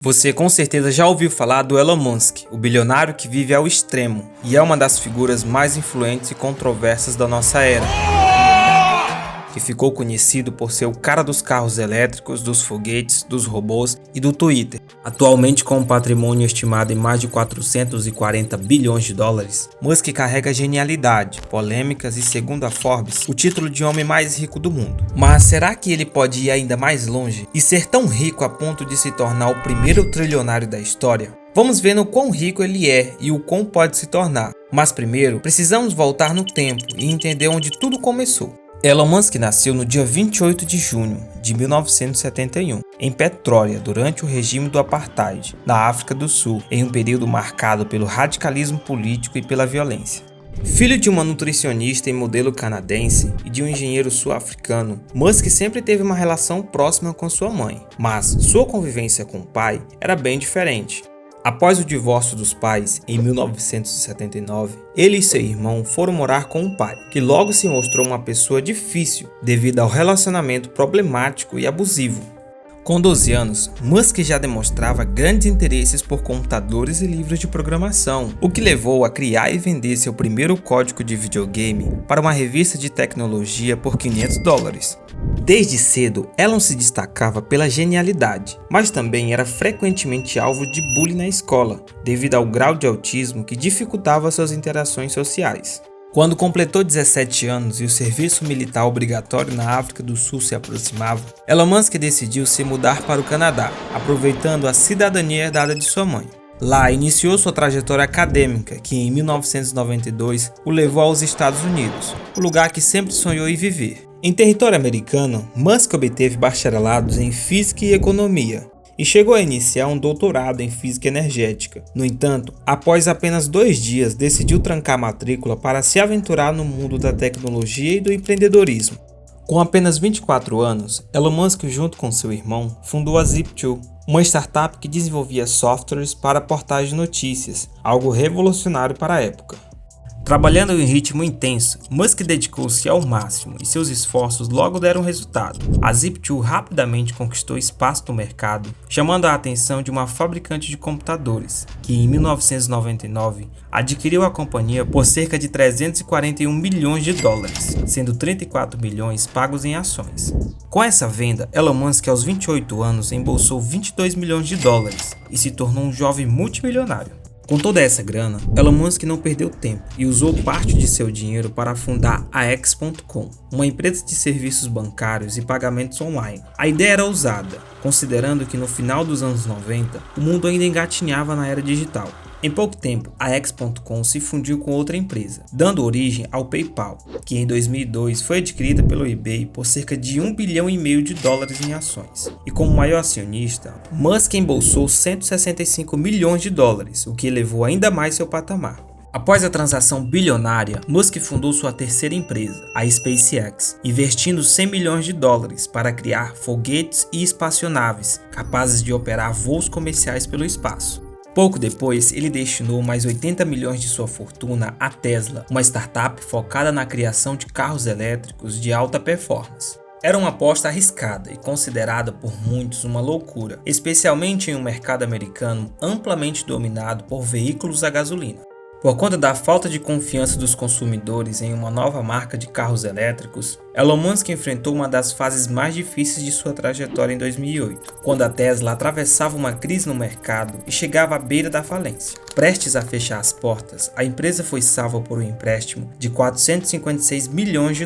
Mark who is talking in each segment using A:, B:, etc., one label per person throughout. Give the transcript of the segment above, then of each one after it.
A: Você com certeza já ouviu falar do Elon Musk, o bilionário que vive ao extremo e é uma das figuras mais influentes e controversas da nossa era, que ficou conhecido por ser o cara dos carros elétricos, dos foguetes, dos robôs e do Twitter. Atualmente com um patrimônio estimado em mais de 440 bilhões de dólares, Musk carrega genialidade, polêmicas e, segundo a Forbes, o título de homem mais rico do mundo. Mas será que ele pode ir ainda mais longe e ser tão rico a ponto de se tornar o primeiro trilionário da história? Vamos ver no quão rico ele é e o quão pode se tornar. Mas primeiro, precisamos voltar no tempo e entender onde tudo começou. Elon Musk nasceu no dia 28 de junho de 1971, em Petrólea, durante o regime do Apartheid, na África do Sul, em um período marcado pelo radicalismo político e pela violência. Filho de uma nutricionista e modelo canadense e de um engenheiro sul-africano, Musk sempre teve uma relação próxima com sua mãe, mas sua convivência com o pai era bem diferente. Após o divórcio dos pais, em 1979, ele e seu irmão foram morar com o pai, que logo se mostrou uma pessoa difícil devido ao relacionamento problemático e abusivo. Com 12 anos, Musk já demonstrava grandes interesses por computadores e livros de programação, o que levou a criar e vender seu primeiro código de videogame para uma revista de tecnologia por $500. Desde cedo, Elon se destacava pela genialidade, mas também era frequentemente alvo de bullying na escola, devido ao grau de autismo que dificultava suas interações sociais. Quando completou 17 anos e o serviço militar obrigatório na África do Sul se aproximava, Elon Musk decidiu se mudar para o Canadá, aproveitando a cidadania herdada de sua mãe. Lá iniciou sua trajetória acadêmica, que em 1992 o levou aos Estados Unidos, o lugar que sempre sonhou em viver. Em território americano, Musk obteve bacharelados em Física e Economia e chegou a iniciar um doutorado em Física Energética. No entanto, após apenas 2 dias, decidiu trancar a matrícula para se aventurar no mundo da tecnologia e do empreendedorismo. Com apenas 24 anos, Elon Musk, junto com seu irmão, fundou a Zip2, uma startup que desenvolvia softwares para portais de notícias, algo revolucionário para a época. Trabalhando em ritmo intenso, Musk dedicou-se ao máximo e seus esforços logo deram resultado. A Zip2 rapidamente conquistou espaço no mercado, chamando a atenção de uma fabricante de computadores, que em 1999 adquiriu a companhia por cerca de $341 milhões, sendo 34 milhões pagos em ações. Com essa venda, Elon Musk aos 28 anos embolsou $22 milhões e se tornou um jovem multimilionário. Com toda essa grana, Elon Musk não perdeu tempo e usou parte de seu dinheiro para fundar a X.com, uma empresa de serviços bancários e pagamentos online. A ideia era ousada, considerando que no final dos anos 90, o mundo ainda engatinhava na era digital. Em pouco tempo, a X.com se fundiu com outra empresa, dando origem ao PayPal, que em 2002 foi adquirida pelo eBay por cerca de $1,5 bilhão em ações. E como maior acionista, Musk embolsou $165 milhões, o que elevou ainda mais seu patamar. Após a transação bilionária, Musk fundou sua terceira empresa, a SpaceX, investindo $100 milhões para criar foguetes e espaçonaves capazes de operar voos comerciais pelo espaço. Pouco depois, ele destinou mais 80 milhões de sua fortuna à Tesla, uma startup focada na criação de carros elétricos de alta performance. Era uma aposta arriscada e considerada por muitos uma loucura, especialmente em um mercado americano amplamente dominado por veículos a gasolina. Por conta da falta de confiança dos consumidores em uma nova marca de carros elétricos, Elon Musk enfrentou uma das fases mais difíceis de sua trajetória em 2008, quando a Tesla atravessava uma crise no mercado e chegava à beira da falência. Prestes a fechar as portas, a empresa foi salva por um empréstimo de $456 milhões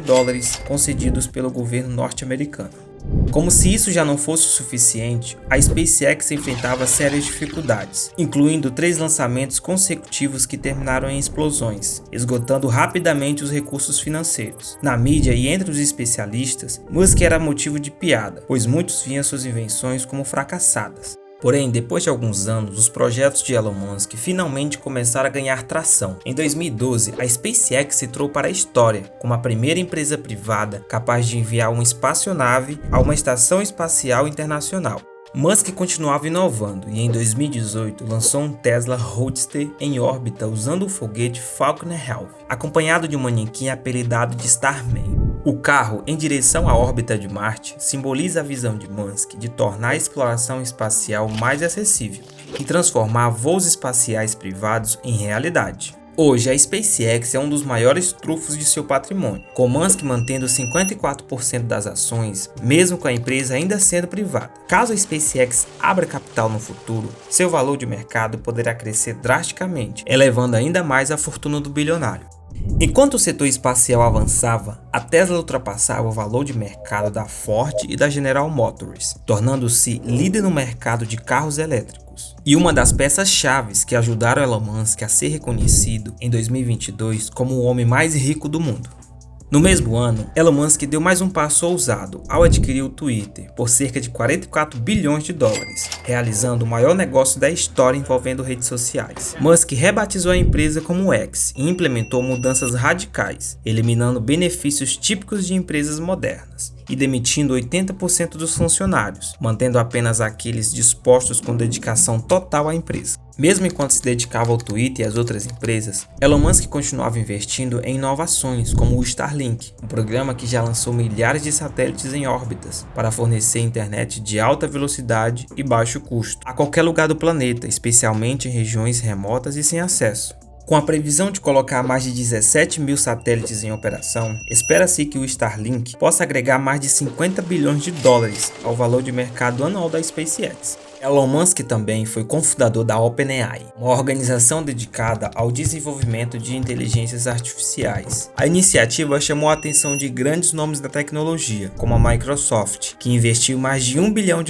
A: concedidos pelo governo norte-americano. Como se isso já não fosse o suficiente, a SpaceX enfrentava sérias dificuldades, incluindo 3 lançamentos consecutivos que terminaram em explosões, esgotando rapidamente os recursos financeiros. Na mídia e entre os especialistas, Musk era motivo de piada, pois muitos viam suas invenções como fracassadas. Porém, depois de alguns anos, os projetos de Elon Musk finalmente começaram a ganhar tração. Em 2012, a SpaceX entrou para a história como a primeira empresa privada capaz de enviar uma espaçonave a uma estação espacial internacional. Musk continuava inovando e em 2018 lançou um Tesla Roadster em órbita usando o foguete Falcon Heavy, acompanhado de um manequim apelidado de Starman. O carro em direção à órbita de Marte simboliza a visão de Musk de tornar a exploração espacial mais acessível e transformar voos espaciais privados em realidade. Hoje, a SpaceX é um dos maiores trunfos de seu patrimônio, com Musk mantendo 54% das ações, mesmo com a empresa ainda sendo privada. Caso a SpaceX abra capital no futuro, seu valor de mercado poderá crescer drasticamente, elevando ainda mais a fortuna do bilionário. Enquanto o setor espacial avançava, a Tesla ultrapassava o valor de mercado da Ford e da General Motors, tornando-se líder no mercado de carros elétricos. E uma das peças-chave que ajudaram Elon Musk a ser reconhecido em 2022 como o homem mais rico do mundo. No mesmo ano, Elon Musk deu mais um passo ousado ao adquirir o Twitter por cerca de 44 bilhões de dólares, realizando o maior negócio da história envolvendo redes sociais. Musk rebatizou a empresa como X e implementou mudanças radicais, eliminando benefícios típicos de empresas modernas e demitindo 80% dos funcionários, mantendo apenas aqueles dispostos com dedicação total à empresa. Mesmo enquanto se dedicava ao Twitter e às outras empresas, Elon Musk continuava investindo em inovações como o Starlink, um programa que já lançou milhares de satélites em órbitas para fornecer internet de alta velocidade e baixo custo a qualquer lugar do planeta, especialmente em regiões remotas e sem acesso. Com a previsão de colocar mais de 17 mil satélites em operação, espera-se que o Starlink possa agregar mais de 50 bilhões de dólares ao valor de mercado anual da SpaceX. Elon Musk também foi cofundador da OpenAI, uma organização dedicada ao desenvolvimento de inteligências artificiais. A iniciativa chamou a atenção de grandes nomes da tecnologia, como a Microsoft, que investiu mais de $1 bilhão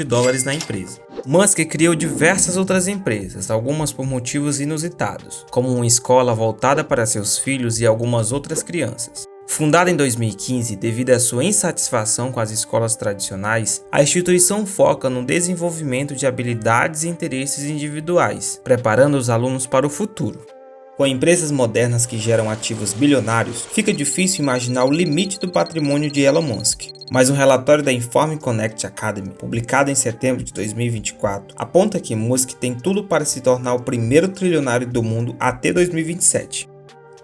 A: na empresa. Musk criou diversas outras empresas, algumas por motivos inusitados, como uma escola voltada para seus filhos e algumas outras crianças. Fundada em 2015 devido à sua insatisfação com as escolas tradicionais, a instituição foca no desenvolvimento de habilidades e interesses individuais, preparando os alunos para o futuro. Com empresas modernas que geram ativos bilionários, fica difícil imaginar o limite do patrimônio de Elon Musk. Mas um relatório da Inform Connect Academy, publicado em setembro de 2024, aponta que Musk tem tudo para se tornar o primeiro trilionário do mundo até 2027.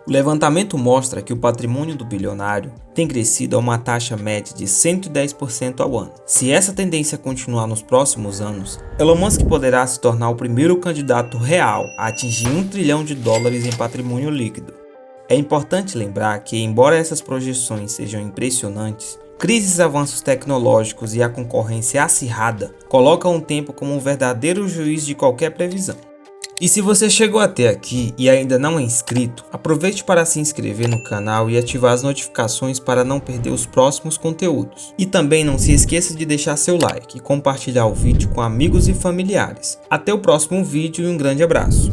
A: O levantamento mostra que o patrimônio do bilionário tem crescido a uma taxa média de 110% ao ano. Se essa tendência continuar nos próximos anos, Elon Musk poderá se tornar o primeiro candidato real a atingir $1 trilhão em patrimônio líquido. É importante lembrar que, embora essas projeções sejam impressionantes, crises, avanços tecnológicos e a concorrência acirrada colocam o tempo como um verdadeiro juiz de qualquer previsão. E se você chegou até aqui e ainda não é inscrito, aproveite para se inscrever no canal e ativar as notificações para não perder os próximos conteúdos. E também não se esqueça de deixar seu like e compartilhar o vídeo com amigos e familiares. Até o próximo vídeo e um grande abraço.